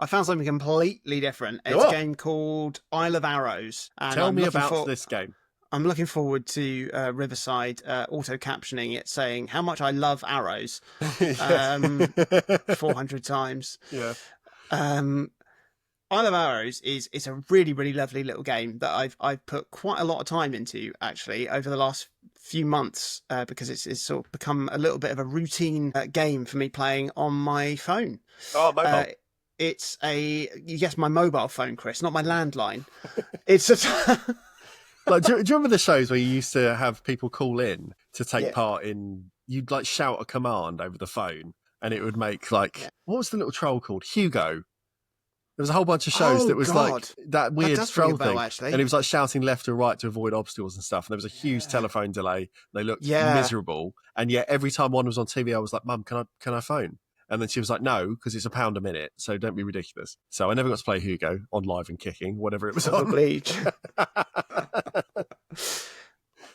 I found something completely different. It's a game called Isle of Arrows. And Tell me about this game. I'm looking forward to Riverside auto-captioning it, saying how much I love arrows 400 times. Yeah. Isle of Arrows is a really, really lovely little game that I've put quite a lot of time into, actually, over the last few months, because it's sort of become a little bit of a routine game for me playing on my phone. Oh, mobile. It's yes, my mobile phone, Chris, not my landline. It's a... Like, do you remember the shows where you used to have people call in to take part in, you'd like shout a command over the phone and it would make what was the little troll called? Hugo. There was a whole bunch of shows that was like that weird troll thing. Actually. And it was like shouting left or right to avoid obstacles and stuff. And there was a huge telephone delay. They looked miserable. And yet every time one was on TV, I was like, Mum, can I phone? And then she was like, no, because it's £1 a minute, so don't be ridiculous. So I never got to play Hugo on Live and Kicking, whatever it was on. Bleach.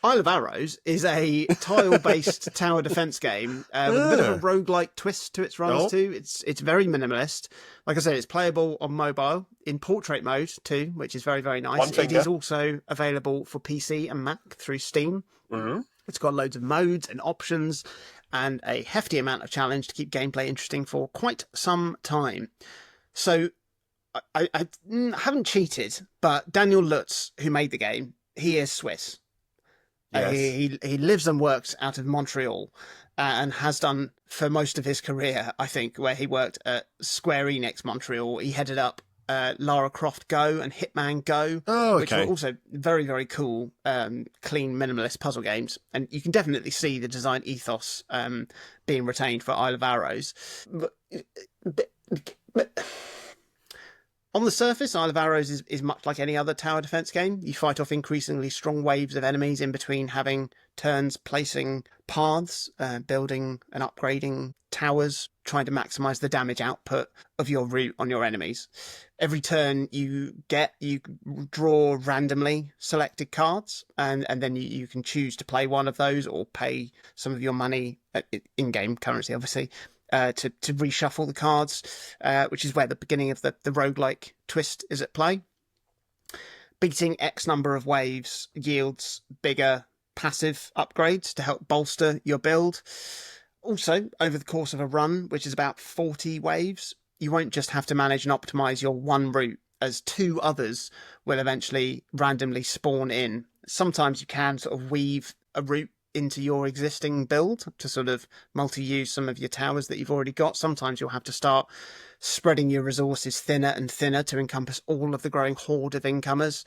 Isle of Arrows is a tile-based tower defense game with a bit of a roguelike twist to its runs too. It's very minimalist. Like I said, it's playable on mobile in portrait mode too, which is very, very nice. It is also available for PC and Mac through Steam. Mm-hmm. It's got loads of modes and options and a hefty amount of challenge to keep gameplay interesting for quite some time. So I haven't cheated, but Daniel Lutz, who made the game, he is Swiss. Yes. He lives and works out of Montreal and has done for most of his career, I think, where he worked at Square Enix Montreal. He headed up Lara Croft Go and Hitman Go, which were also very, very cool, clean, minimalist puzzle games. And you can definitely see the design ethos being retained for Isle of Arrows. But on the surface, Isle of Arrows is much like any other tower defense game. You fight off increasingly strong waves of enemies in between having turns placing paths, building and upgrading towers, trying to maximize the damage output of your route on your enemies. Every turn you draw randomly selected cards, and then you can choose to play one of those or pay some of your money, in-game currency obviously, to reshuffle the cards, which is where the beginning of the roguelike twist is at play. Beating X number of waves yields bigger passive upgrades to help bolster your build. Also, over the course of a run, which is about 40 waves, you won't just have to manage and optimize your one route, as two others will eventually randomly spawn in. Sometimes you can sort of weave a route into your existing build to sort of multi-use some of your towers that you've already got. Sometimes you'll have to start spreading your resources thinner and thinner to encompass all of the growing horde of incomers.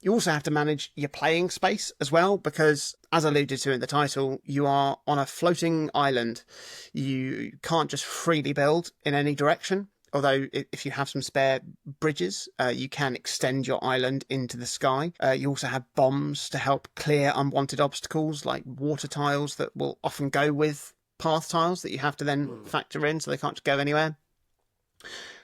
You also have to manage your playing space as well, because, as alluded to in the title, you are on a floating island. You can't just freely build in any direction. Although if you have some spare bridges, you can extend your island into the sky. You also have bombs to help clear unwanted obstacles, like water tiles that will often go with path tiles that you have to then factor in, so they can't just go anywhere.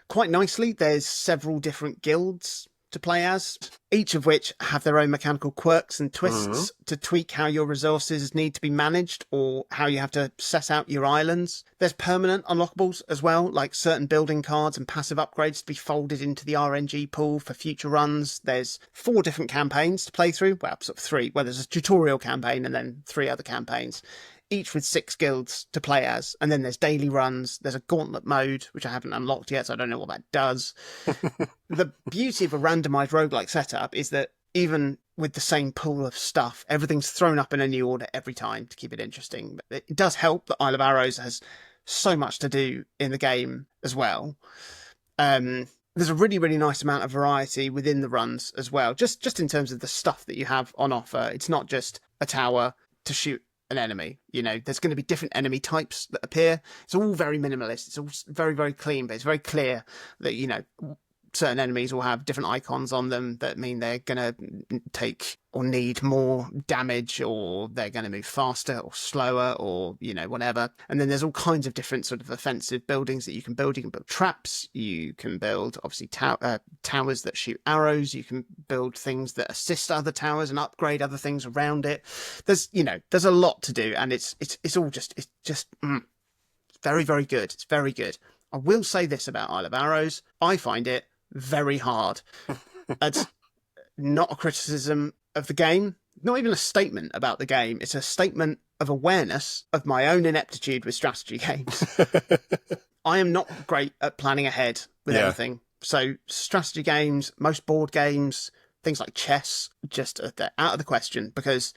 Quite nicely, there's several different guilds to play as, each of which have their own mechanical quirks and twists to tweak how your resources need to be managed or how you have to set out your islands. There's permanent unlockables as well, like certain building cards and passive upgrades to be folded into the RNG pool for future runs. There's 4 different campaigns to play through, well, sort of 3, where there's a tutorial campaign and then 3 other campaigns, each with 6 guilds to play as. And then there's daily runs. There's a gauntlet mode, which I haven't unlocked yet, so I don't know what that does. The beauty of a randomized roguelike setup is that even with the same pool of stuff, everything's thrown up in a new order every time to keep it interesting. But it does help that Isle of Arrows has so much to do in the game as well. There's a really, really nice amount of variety within the runs as well, just in terms of the stuff that you have on offer. It's not just a tower to shoot an enemy. You know, there's going to be different enemy types that appear. It's all very minimalist. It's all very, very clean, but it's very clear that, you know, certain enemies will have different icons on them that mean they're going to take or need more damage, or they're going to move faster or slower, or, you know, whatever. And then there's all kinds of different sort of offensive buildings that you can build. You can build traps. You can build, obviously, towers that shoot arrows. You can build things that assist other towers and upgrade other things around it. There's a lot to do, and it's just very, very good. It's very good. I will say this about Isle of Arrows. I find it very hard. It's not a criticism of the game, not even a statement about the game. It's a statement of awareness of my own ineptitude with strategy games. I am not great at planning ahead with anything. So strategy games, most board games, things like chess, just they're out of the question, because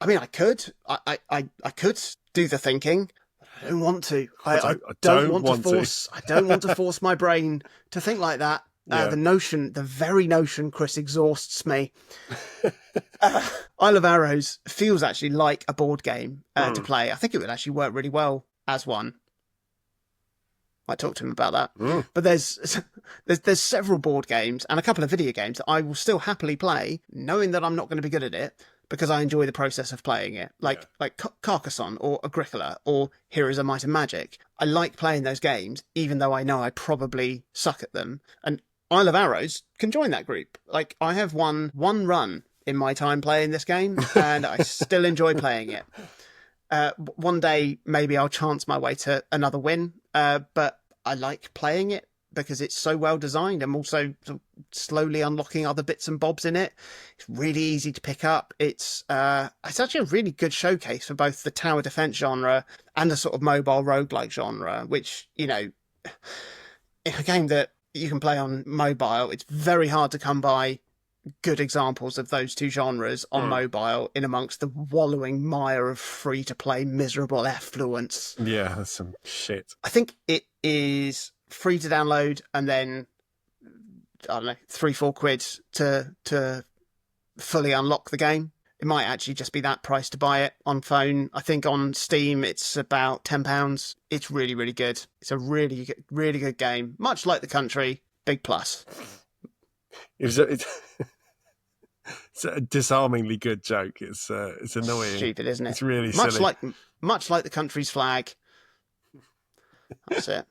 I mean, I could do the thinking. I don't want to. I don't want to force my brain to think like that. The very notion, Chris, exhausts me. Isle of Arrows feels actually like a board game to play. I think it would actually work really well as one. I talked to him about that. But there's several board games and a couple of video games that I will still happily play, knowing that I'm not going to be good at it, because I enjoy the process of playing it. Like Carcassonne or Agricola or Heroes of Might and Magic. I like playing those games, even though I know I probably suck at them. And Isle of Arrows can join that group. Like, I have won one run in my time playing this game, and I still enjoy playing it. One day, maybe I'll chance my way to another win, but I like playing it because it's so well designed. I'm also slowly unlocking other bits and bobs in it. It's really easy to pick up. It's actually a really good showcase for both the tower defense genre and the sort of mobile roguelike genre, which, you know, in a game that you can play on mobile, it's very hard to come by good examples of those two genres on mobile in amongst the wallowing mire of free-to-play miserable effluence. Yeah, that's some shit. I think it is free to download, and then, I don't know, £3-4 to fully unlock the game. It might actually just be that price to buy it on phone. I think on Steam it's about £10. It's really, really good. It's a really, really good game. Much like The Country, big plus. It's a disarmingly good joke. It's annoying. Stupid, isn't it? It's really silly. Much like The Country's flag. That's it.